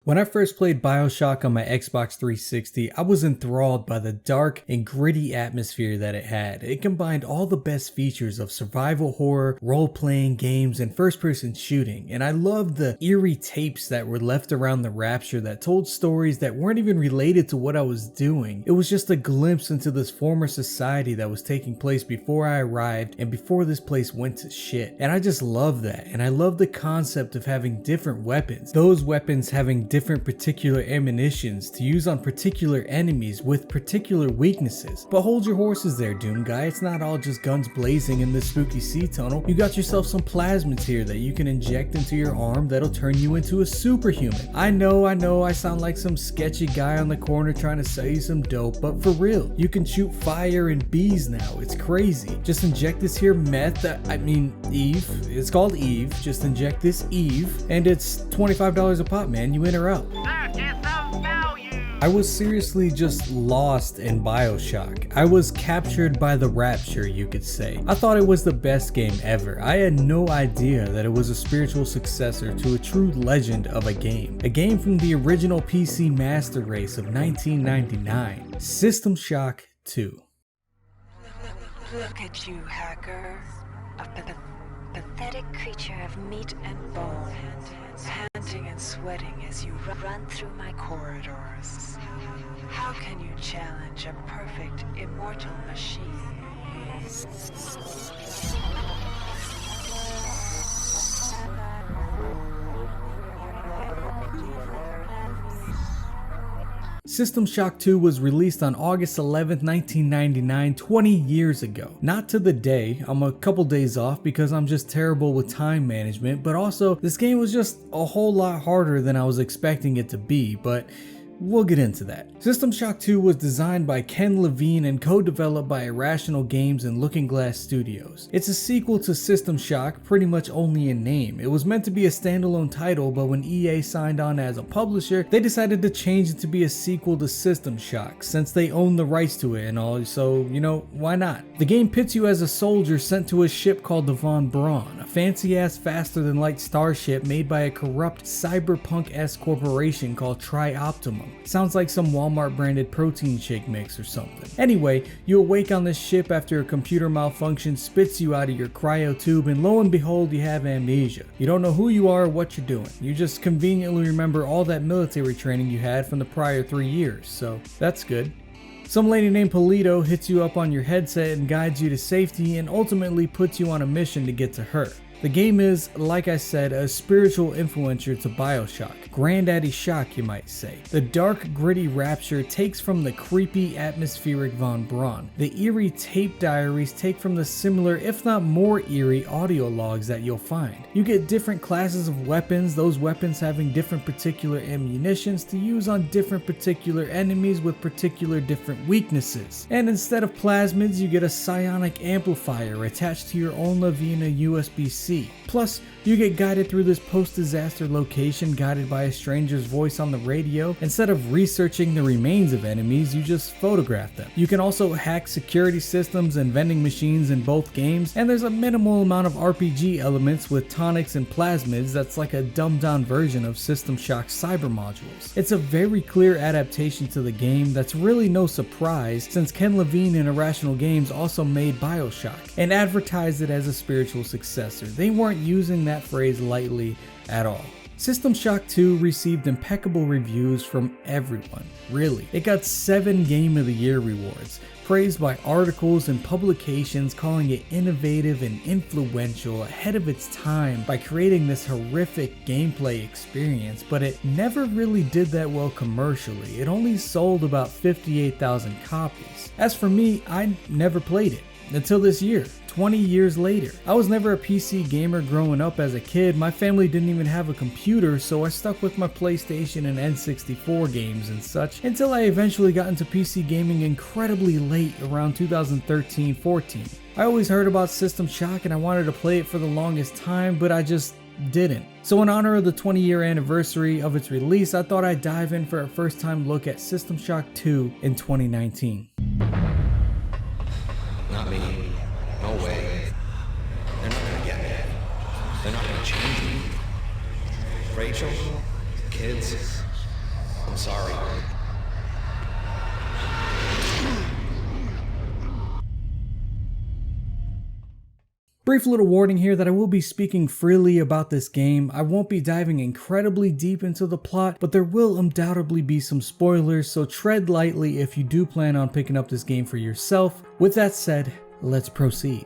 When I first played Bioshock on my Xbox 360, I was enthralled by the dark and gritty atmosphere that it had. It combined all the best features of survival horror, role-playing games, and first-person shooting, and I loved the eerie tapes that were left around the Rapture that told stories that weren't even related to what I was doing. It was just a glimpse into this former society that was taking place before I arrived and before this place went to shit. And I just love that, and I love the concept of having different weapons. Those weapons having different particular ammunitions to use on particular enemies with particular weaknesses. But hold your horses there, Doom Guy. It's not all just guns blazing in this spooky sea tunnel. You got yourself some plasmids here that you can inject into your arm that'll turn you into a superhuman. I know, I sound like some sketchy guy on the corner trying to sell you some dope, but for real, you can shoot fire and bees now. It's crazy. Just inject this here meth, Eve. It's called Eve. Just inject this Eve, and it's $25 a pop, man. You in or out. I was seriously just lost in Bioshock. I was captured by the Rapture, you could say. I thought it was the best game ever. I had no idea that it was a spiritual successor to a true legend of a game. A game from the original PC master race of 1999. System Shock 2. Look at you, hacker. A pathetic creature of meat and bone, panting and sweating as you run through my corridors. How can you challenge a perfect, immortal machine? System Shock 2 was released on August 11th, 1999, 20 years ago. Not to the day, I'm a couple days off because I'm just terrible with time management, but also this game was just a whole lot harder than I was expecting it to be, but we'll get into that. System Shock 2 was designed by Ken Levine and co-developed by Irrational Games and Looking Glass Studios. It's a sequel to System Shock, pretty much only in name. It was meant to be a standalone title, but when EA signed on as a publisher, they decided to change it to be a sequel to System Shock, since they own the rights to it and all, so, you know, why not? The game pits you as a soldier sent to a ship called the Von Braun, a fancy-ass faster-than-light starship made by a corrupt cyberpunk-esque corporation called Tri-Optimum. Sounds like some Walmart branded protein shake mix or something. Anyway, you awake on this ship after a computer malfunction spits you out of your cryo tube, and lo and behold, you have amnesia. You don't know who you are or what you're doing. You just conveniently remember all that military training you had from the prior 3 years, so that's good. Some lady named Polito hits you up on your headset and guides you to safety and ultimately puts you on a mission to get to her. The game is, like I said, a spiritual influencer to Bioshock. Granddaddy Shock, you might say. The dark, gritty Rapture takes from the creepy, atmospheric Von Braun. The eerie tape diaries take from the similar, if not more eerie, audio logs that you'll find. You get different classes of weapons, those weapons having different particular ammunitions to use on different particular enemies with particular different weaknesses. And instead of plasmids, you get a psionic amplifier attached to your own Lavina USB-C. Plus, you get guided through this post-disaster location guided by a stranger's voice on the radio. Instead of researching the remains of enemies, you just photograph them. You can also hack security systems and vending machines in both games, and there's a minimal amount of RPG elements with tonics and plasmids that's like a dumbed-down version of System Shock's cyber modules. It's a very clear adaptation to the game that's really no surprise, since Ken Levine and Irrational Games also made Bioshock and advertised it as a spiritual successor. They weren't using that phrase lightly at all. System Shock 2 received impeccable reviews from everyone, really. It got 7 Game of the Year rewards, praised by articles and publications calling it innovative and influential, ahead of its time by creating this horrific gameplay experience, but it never really did that well commercially. It only sold about 58,000 copies. As for me, I never played it until this year. 20 years later. I was never a PC gamer growing up as a kid. My family didn't even have a computer, so I stuck with my PlayStation and N64 games and such until I eventually got into PC gaming incredibly late, around 2013-14. I always heard about System Shock and I wanted to play it for the longest time, but I just didn't. So in honor of the 20-year anniversary of its release, I thought I'd dive in for a first time look at System Shock 2 in 2019. Not me. No way. They're not gonna get me. They're not gonna change me. Rachel, kids, I'm sorry. Brief little warning here that I will be speaking freely about this game. I won't be diving incredibly deep into the plot, but there will undoubtedly be some spoilers, so tread lightly if you do plan on picking up this game for yourself. With that said, let's proceed.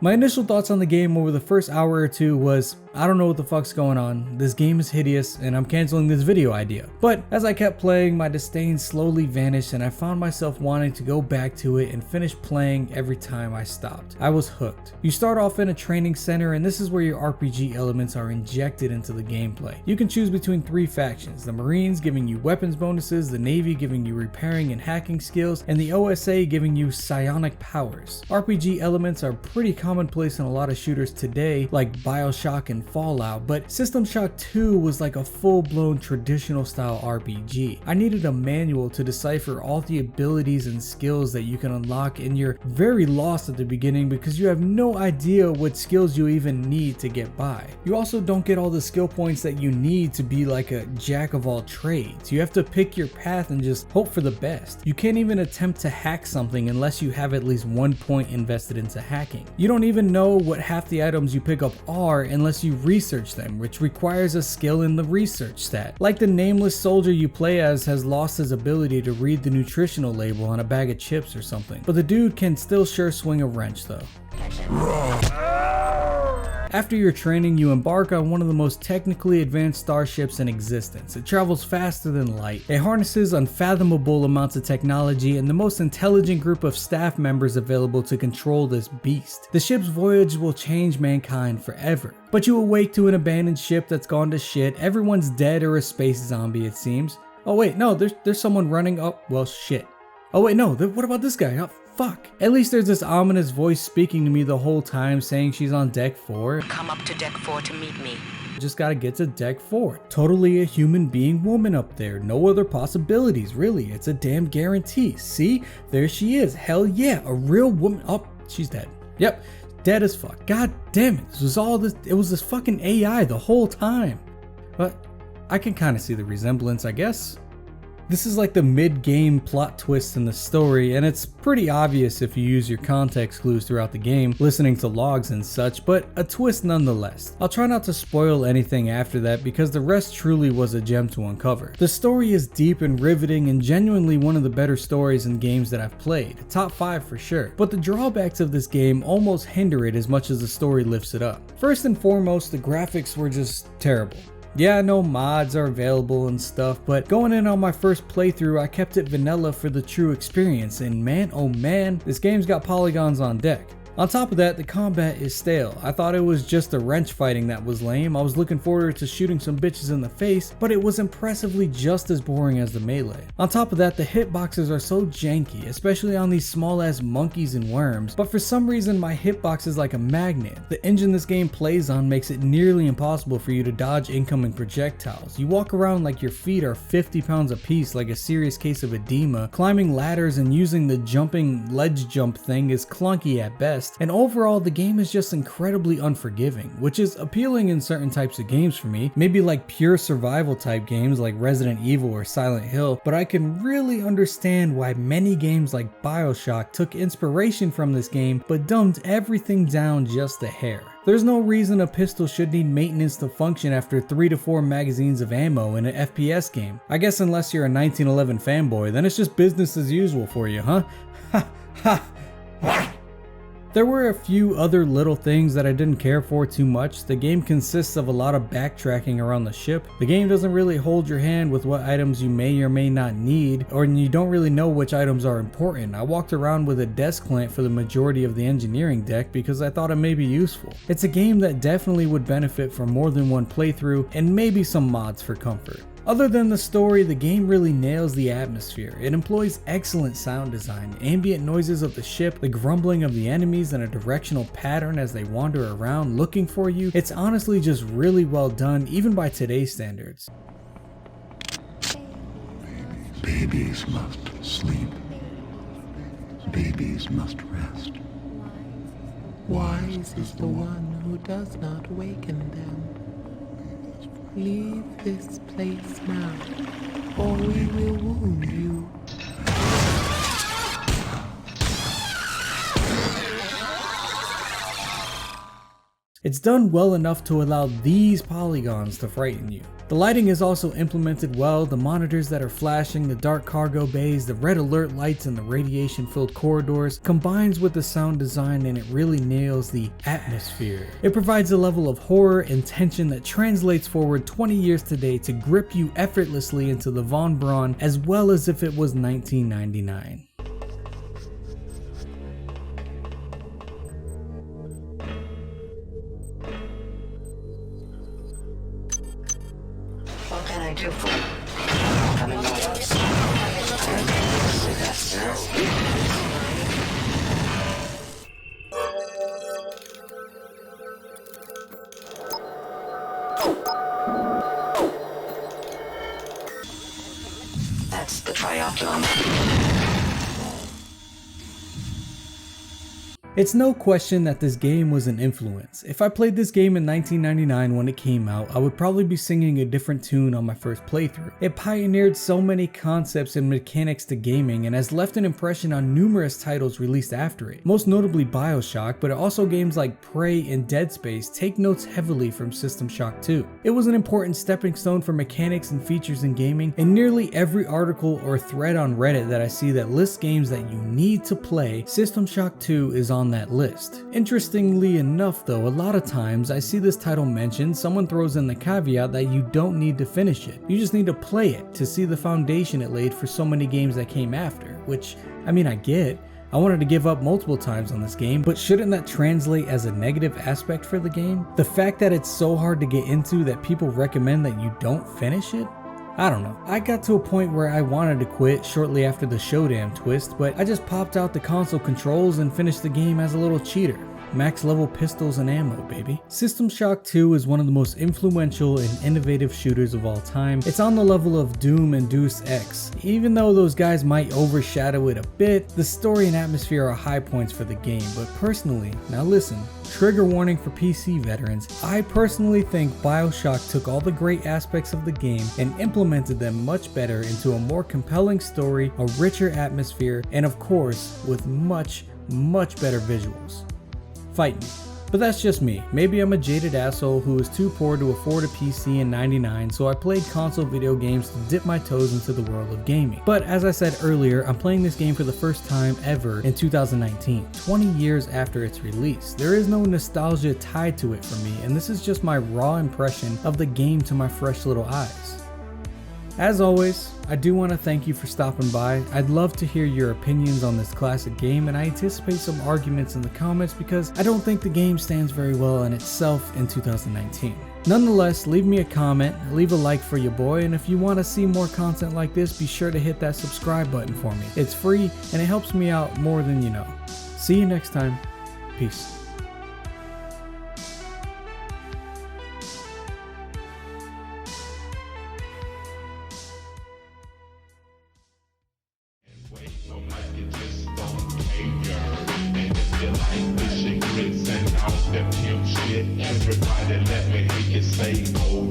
My initial thoughts on the game over the first hour or two was, I don't know what the fuck's going on, this game is hideous, and I'm canceling this video idea. But as I kept playing, my disdain slowly vanished and I found myself wanting to go back to it and finish playing every time I stopped. I was hooked. You start off in a training center, and this is where your RPG elements are injected into the gameplay. You can choose between three factions: the Marines giving you weapons bonuses, the Navy giving you repairing and hacking skills, and the OSA giving you psionic powers. RPG elements are pretty commonplace in a lot of shooters today, like Bioshock and Fallout, but System Shock 2 was like a full-blown traditional style RPG. I needed a manual to decipher all the abilities and skills that you can unlock, and you're very lost at the beginning because you have no idea what skills you even need to get by. You also don't get all the skill points that you need to be like a jack of all trades. You have to pick your path and just hope for the best. You can't even attempt to hack something unless you have at least 1 point invested into hacking. You don't even know what half the items you pick up are unless you research them, which requires a skill in the research stat. Like the nameless soldier you play as has lost his ability to read the nutritional label on a bag of chips or something, but the dude can still sure swing a wrench though. After your training, you embark on one of the most technically advanced starships in existence. It travels faster than light. It harnesses unfathomable amounts of technology and the most intelligent group of staff members available to control this beast. The ship's voyage will change mankind forever. But you awake to an abandoned ship that's gone to shit. Everyone's dead or a space zombie, it seems. Oh wait, no, there's someone running. Oh, well, shit. Oh wait, no, what about this guy? Oh, fuck. At least there's this ominous voice speaking to me the whole time saying she's on deck 4. Come up to deck 4 to meet me. Just gotta get to deck 4. Totally a human being woman up there. No other possibilities, really. It's a damn guarantee. See? There she is. Hell yeah, a real woman. Oh, she's dead. Yep, dead as fuck. God damn it. It was this fucking AI the whole time. But I can kind of see the resemblance, I guess. This is like the mid-game plot twist in the story, and it's pretty obvious if you use your context clues throughout the game, listening to logs and such, but a twist nonetheless. I'll try not to spoil anything after that because the rest truly was a gem to uncover. The story is deep and riveting and genuinely one of the better stories in games that I've played, top 5 for sure, but the drawbacks of this game almost hinder it as much as the story lifts it up. First and foremost, the graphics were just terrible. Yeah, I know mods are available and stuff, but going in on my first playthrough, I kept it vanilla for the true experience, and man, oh man, this game's got polygons on deck. On top of that, the combat is stale. I thought it was just the wrench fighting that was lame. I was looking forward to shooting some bitches in the face, but it was impressively just as boring as the melee. On top of that, the hitboxes are so janky, especially on these small ass monkeys and worms, but for some reason my hitbox is like a magnet. The engine this game plays on makes it nearly impossible for you to dodge incoming projectiles. You walk around like your feet are 50 pounds apiece, like a serious case of edema. Climbing ladders and using the jumping ledge jump thing is clunky at best. And overall, the game is just incredibly unforgiving, which is appealing in certain types of games for me, maybe like pure survival type games like Resident Evil or Silent Hill, but I can really understand why many games like Bioshock took inspiration from this game but dumbed everything down just a hair. There's no reason a pistol should need maintenance to function after 3 to 4 magazines of ammo in an FPS game. I guess unless you're a 1911 fanboy, then it's just business as usual for you, huh? Ha ha. There were a few other little things that I didn't care for too much. The game consists of a lot of backtracking around the ship. The game doesn't really hold your hand with what items you may or may not need, or you don't really know which items are important. I walked around with a desk lamp for the majority of the engineering deck because I thought it may be useful. It's a game that definitely would benefit from more than one playthrough and maybe some mods for comfort. Other than the story, the game really nails the atmosphere. It employs excellent sound design, ambient noises of the ship, the grumbling of the enemies, and a directional pattern as they wander around looking for you. It's honestly just really well done, even by today's standards. Babies must sleep. Babies must rest. Wise is the one who does not waken them. Leave this place now, or we will wound you. It's done well enough to allow these polygons to frighten you. The lighting is also implemented well, the monitors that are flashing, the dark cargo bays, the red alert lights and the radiation filled corridors combines with the sound design, and it really nails the atmosphere. It provides a level of horror and tension that translates forward 20 years today to grip you effortlessly into the Von Braun as well as if it was 1999. What can I do for you? Come and notice. That's the triopulum. It's no question that this game was an influence. If I played this game in 1999 when it came out, I would probably be singing a different tune on my first playthrough. It pioneered so many concepts and mechanics to gaming and has left an impression on numerous titles released after it, most notably Bioshock, but also games like Prey and Dead Space take notes heavily from System Shock 2. It was an important stepping stone for mechanics and features in gaming, and nearly every article or thread on Reddit that I see that lists games that you need to play, System Shock 2 is on that list. Interestingly enough though, a lot of times I see this title mentioned, someone throws in the caveat that you don't need to finish it. You just need to play it to see the foundation it laid for so many games that came after, which, I mean, I get. I wanted to give up multiple times on this game, but shouldn't that translate as a negative aspect for the game? The fact that it's so hard to get into that people recommend that you don't finish it? I don't know. I got to a point where I wanted to quit shortly after the Showdown twist, but I just popped out the console controls and finished the game as a little cheater. Max level pistols and ammo, baby. System Shock 2 is one of the most influential and innovative shooters of all time. It's on the level of Doom and Deus Ex. Even though those guys might overshadow it a bit, the story and atmosphere are high points for the game, but personally, now listen, trigger warning for PC veterans, I personally think Bioshock took all the great aspects of the game and implemented them much better into a more compelling story, a richer atmosphere, and of course, with much better visuals. Fight me. But that's just me. Maybe I'm a jaded asshole who was too poor to afford a PC in '99, so I played console video games to dip my toes into the world of gaming. But as I said earlier, I'm playing this game for the first time ever in 2019, 20 years after its release. There is no nostalgia tied to it for me, and this is just my raw impression of the game to my fresh little eyes. As always, I do want to thank you for stopping by. I'd love to hear your opinions on this classic game, and I anticipate some arguments in the comments because I don't think the game stands very well in itself in 2019. Nonetheless, leave me a comment, leave a like for your boy, and if you want to see more content like this, be sure to hit that subscribe button for me. It's free and it helps me out more than you know. See you next time. Peace. Everybody let me hear you say, oh